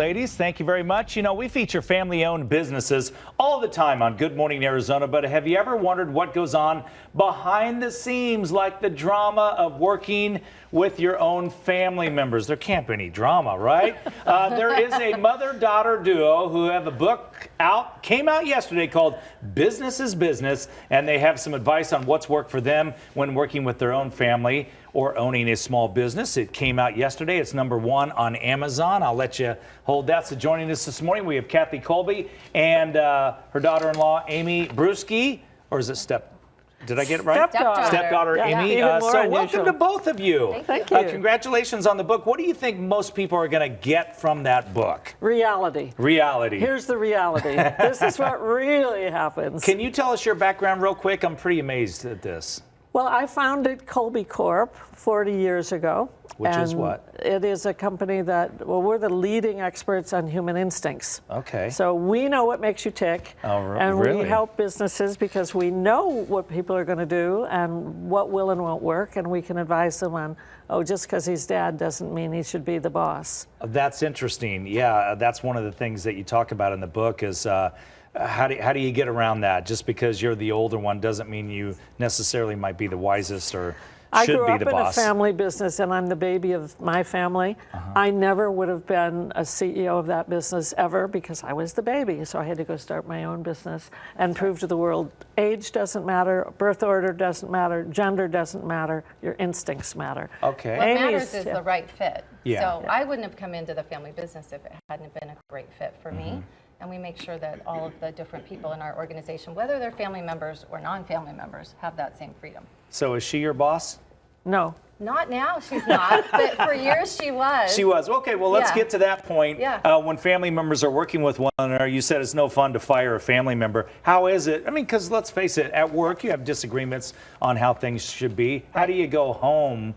ladies. Thank you very much. You know, we feature family-owned businesses all the time on Good Morning Arizona, but have you ever wondered what goes on behind the scenes, like the drama of working with your own family members? There can't be any drama, right? There is a mother-daughter duo who have a book out, came out yesterday, called Business is Business, and they have some advice on what's worked for them when working with their own family or owning a small business. It came out yesterday. It's #1 on Amazon. I'll let you hold that. So joining us this morning, we have Kathy Kolbe and her daughter-in-law, Amy Bruske, or is it did I get it right? Stepdaughter Amy. So welcome to both of you. Thank you. Congratulations on the book. What do you think most people are going to get from that book? Reality. Reality. Here's the reality. This is what really happens. Can you tell us your background real quick? I'm pretty amazed at this. Well, I founded Kolbe Corp 40 years ago. Which is what? It is a company that, well, we're the leading experts on human instincts. Okay. So we know what makes you tick. Oh, and really? we help businesses because we know what people are going to do and what will and won't work, and we can advise them on, oh, just because he's dad doesn't mean he should be the boss. That's interesting. Yeah, that's one of the things that you talk about in the book is how do you get around that? Just because you're the older one doesn't mean you necessarily might be the wisest or should be the boss. I grew up in a family business, and I'm the baby of my family. I never would have been a CEO of that business ever because I was the baby. So I had to go start my own business and prove to the world age doesn't matter, birth order doesn't matter, gender doesn't matter, your instincts matter. Okay. What matters is the right fit. Yeah. So I wouldn't have come into the family business if it hadn't been a great fit for me. And we make sure that all of the different people in our organization, whether they're family members or non-family members, have that same freedom. So is she your boss? No. Not now, she's not, but for years she was. She was. Okay, well, let's get to that point. Yeah. When family members are working with one another, you said it's no fun to fire a family member. How is it? I mean, because let's face it, at work you have disagreements on how things should be. How do you go home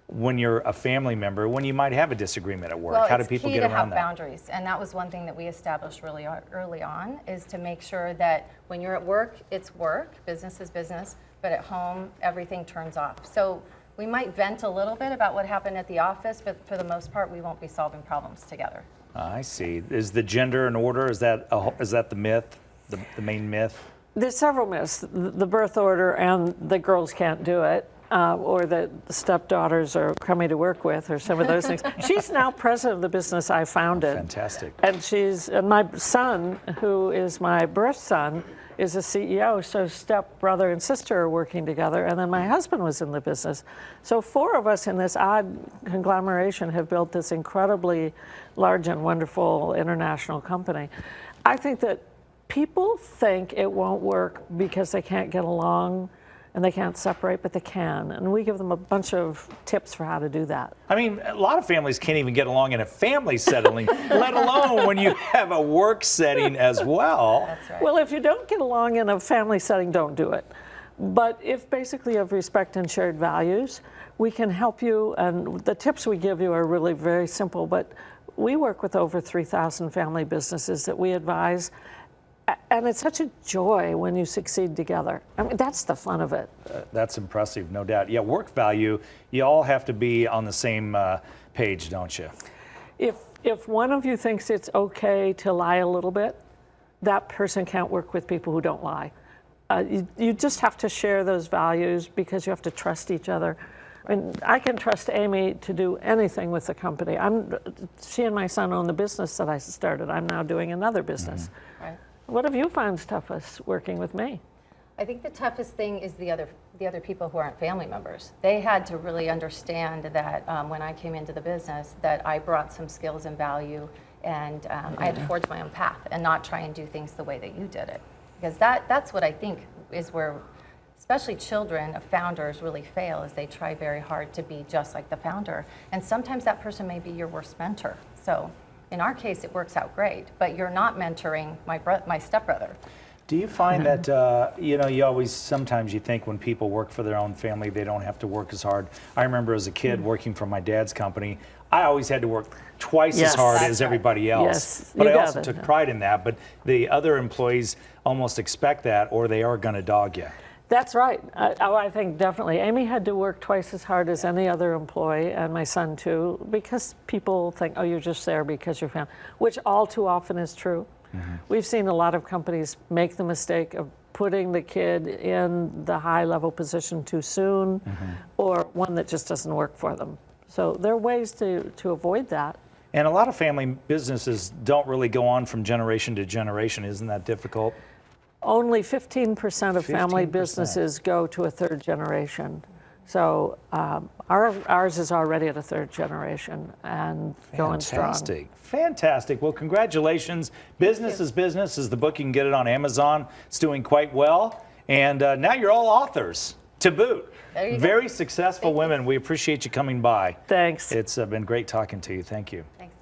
when you're a family member, when you might have a disagreement at work? Well, how do people get around that? It's key to have boundaries, and that was one thing that we established really early on, is to make sure that when you're at work, it's work, business is business, but at home, everything turns off. So we might vent a little bit about what happened at the office, but for the most part, we won't be solving problems together. I see. Is the gender and order, is that the myth, the main myth? There's several myths. The birth order and the girls can't do it. Or the stepdaughters are crummy to work with, or some of those things. She's now president of the business I founded. Fantastic. And my son, who is my birth son, is a CEO. So stepbrother and sister are working together, and then my husband was in the business. So 4 of us in this odd conglomeration have built this incredibly large and wonderful international company. I think that people think it won't work because they can't get along and they can't separate, but they can. And we give them a bunch of tips for how to do that. I mean, a lot of families can't even get along in a family setting, let alone when you have a work setting as well. That's right. Well, if you don't get along in a family setting, don't do it. But if basically you have respect and shared values, we can help you. And the tips we give you are really very simple, but we work with over 3,000 family businesses that we advise. And it's such a joy when you succeed together. I mean, that's the fun of it. That's impressive, no doubt. Yeah, work value, you all have to be on the same page, don't you? If one of you thinks it's okay to lie a little bit, that person can't work with people who don't lie. You just have to share those values because you have to trust each other. I mean, I can trust Amy to do anything with the company. She and my son own the business that I started. I'm now doing another business. Right. What have you found toughest working with me? I think the toughest thing is the other people who aren't family members. They had to really understand that when I came into the business, that I brought some skills and value, and I had to forge my own path and not try and do things the way that you did it. Because that's what I think is where, especially children of founders, really fail, is they try very hard to be just like the founder. And sometimes that person may be your worst mentor. So in our case, it works out great, but you're not mentoring my stepbrother. Do you find that, you always, sometimes you think when people work for their own family, they don't have to work as hard. I remember as a kid working for my dad's company, I always had to work twice as hard as everybody else. Yes, but I also took pride in that. But the other employees almost expect that, or they are going to dog you. That's right. I think definitely. Amy had to work twice as hard as any other employee, and my son too, because people think, oh, you're just there because you're family, which all too often is true. We've seen a lot of companies make the mistake of putting the kid in the high-level position too soon, or one that just doesn't work for them. So there are ways to avoid that. And a lot of family businesses don't really go on from generation to generation. Isn't that difficult? Only 15% of family 15%. businesses go to a third generation. So ours is already at a third generation and going strong. Fantastic. Fantastic. Well, congratulations. Business is Business is the book. You can get it on Amazon. It's doing quite well. And now you're all authors to boot. There you go. Very successful women. We appreciate you coming by. Thanks. It's been great talking to you. Thank you. Thanks.